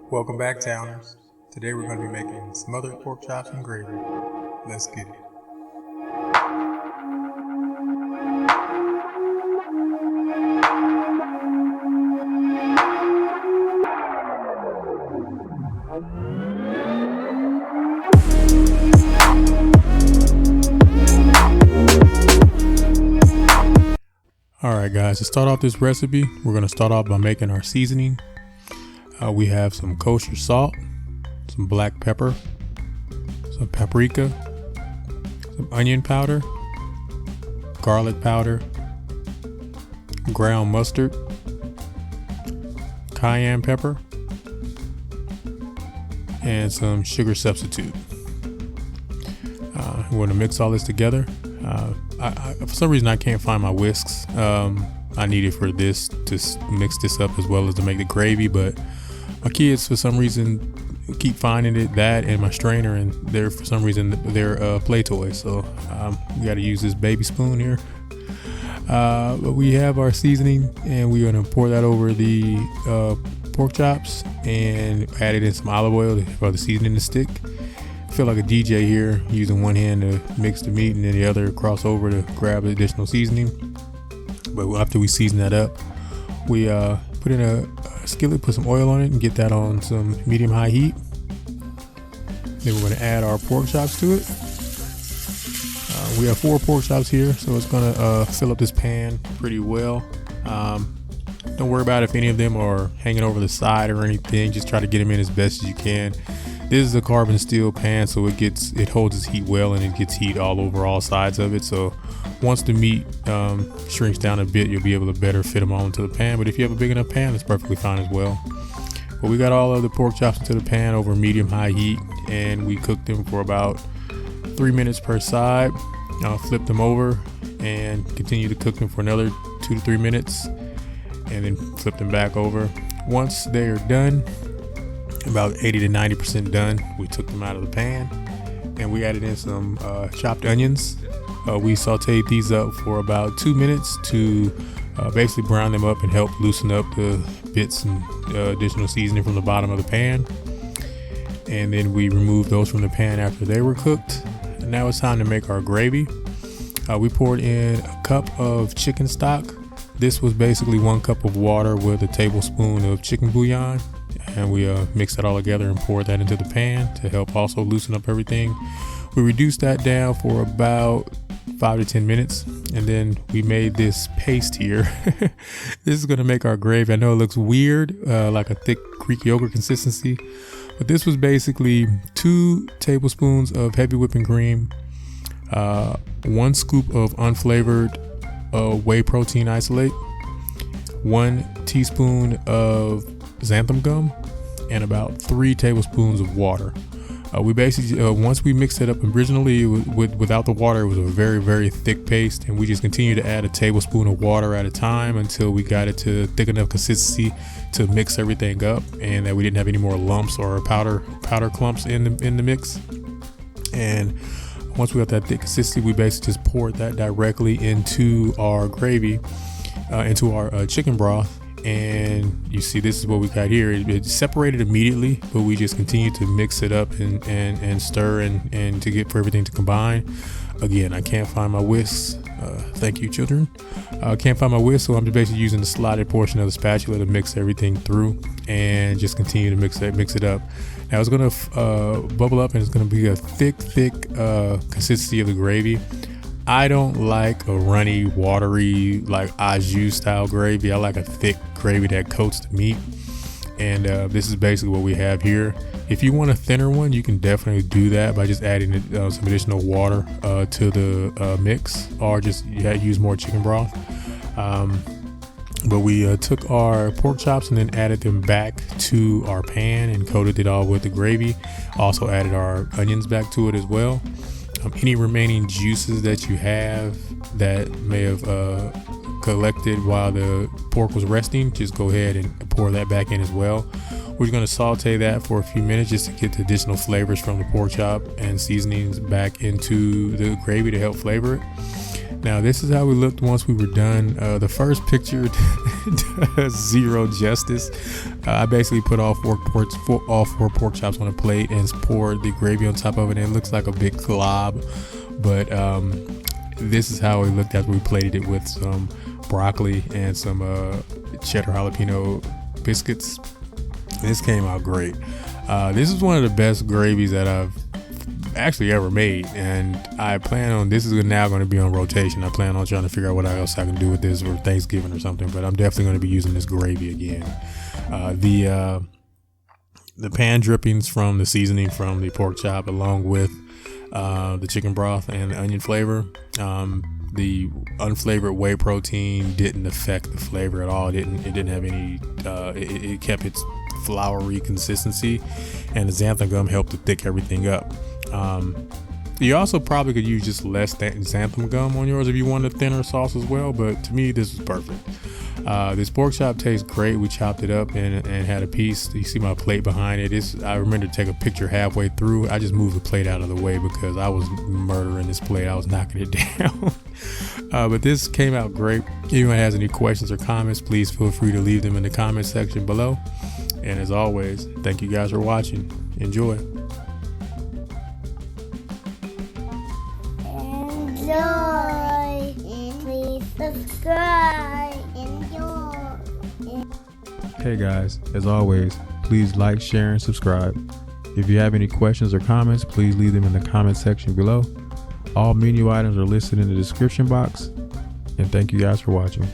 Welcome back, Towners. Today we're going to be making smothered pork chops and gravy. Let's get it. Alright guys, to start off this recipe, we're going to start off by making our seasoning. We have some kosher salt, some black pepper, some paprika, some onion powder, garlic powder, ground mustard, cayenne pepper, and some sugar substitute. We're going to mix all this together. For some reason I can't find my whisks. I need it for this to mix this up as well as to make the gravy, but my kids for some reason keep finding that and my strainer, and they're for some reason they're play toys, so we got to use this baby spoon here. But we have our seasoning and we're going to pour that over the pork chops and add it in some olive oil for the seasoning to stick. I feel like a DJ here, using one hand to mix the meat and then the other cross over to grab the additional seasoning. But after we season that up, we put in a skillet, put some oil on it and get that on some medium-high heat. Then we're going to add our pork chops to it. We have 4 pork chops here, so it's going to fill up this pan pretty well. Don't worry about if any of them are hanging over the side or anything. Just try to get them in as best as you can. This is a carbon steel pan, so it holds its heat well and it gets heat all over all sides of it. So once the meat shrinks down a bit, you'll be able to better fit them all into the pan. But if you have a big enough pan, that's perfectly fine as well. But we got all of the pork chops into the pan over medium-high heat, and we cooked them for about 3 minutes per side. Flip them over and continue to cook them for another 2 to 3 minutes, and then flip them back over. Once they are done, about 80 to 90% done, we took them out of the pan and we added in some chopped onions. We sauteed these up for about 2 minutes to basically brown them up and help loosen up the bits and additional seasoning from the bottom of the pan. And then we removed those from the pan after they were cooked. And now it's time to make our gravy. We poured in a cup of chicken stock. This was basically 1 cup of water with a tablespoon of chicken bouillon. And we mixed that all together and poured that into the pan to help also loosen up everything. We reduced that down for about 5 to 10 minutes, and then we made this paste here. This is going to make our gravy. I know it looks weird, like a thick Greek yogurt consistency, but this was basically 2 tablespoons of heavy whipping cream, 1 scoop of unflavored whey protein isolate, 1 teaspoon of xanthan gum, and about 3 tablespoons of water. We basically once we mixed it up originally without the water, it was a very, very thick paste, and we just continued to add a tablespoon of water at a time until we got it to thick enough consistency to mix everything up, and that we didn't have any more lumps or powder clumps in the mix. And once we got that thick consistency, we basically just poured that directly into our gravy, into our chicken broth. And you see, this is what we got here. It separated immediately, but we just continued to mix it up and stir and to get for everything to combine. Again, I can't find my whisks. Thank you, children. I can't find my whisk, so I'm just basically using the slotted portion of the spatula to mix everything through and just continue to mix it up. Now it's going to bubble up, and it's going to be a thick consistency of the gravy. I don't like a runny, watery, like au jus style gravy. I like a thick gravy that coats the meat. And this is basically what we have here. If you want a thinner one, you can definitely do that by just adding some additional water to the mix, or just use more chicken broth. But we took our pork chops and then added them back to our pan and coated it all with the gravy. Also added our onions back to it as well. Any remaining juices that you have that may have collected while the pork was resting, just go ahead and pour that back in as well. We're going to saute that for a few minutes just to get the additional flavors from the pork chop and seasonings back into the gravy to help flavor it. Now this is how we looked once we were done. The first picture does zero justice. I basically put all four pork chops on a plate and poured the gravy on top of it, and it looks like a big glob. But this is how it looked after we plated it with some broccoli and some cheddar jalapeno biscuits. This came out great. This is one of the best gravies that I've actually ever made, and I plan on, this is now going to be on rotation. I plan on trying to figure out what else I can do with this for Thanksgiving or something, but I'm definitely going to be using this gravy again. The pan drippings from the seasoning from the pork chop, along with the chicken broth and the onion flavor. The unflavored whey protein didn't affect the flavor at all. It didn't have any, it kept its floury consistency, and the xanthan gum helped to thick everything up. You also probably could use just less xanthan gum on yours if you want a thinner sauce as well, but to me this is perfect. This pork chop tastes great. We chopped it up and had a piece. You see my plate behind it. I remember to take a picture halfway through. I just moved the plate out of the way because I was murdering this plate. I was knocking it down. But this came out great. If anyone has any questions or comments, please feel free to leave them in the comment section below. And as always, thank you guys for watching. Enjoy. Enjoy. Please subscribe. Enjoy. Hey guys, as always, please like, share, and subscribe. If you have any questions or comments, please leave them in the comment section below. All menu items are listed in the description box. And thank you guys for watching.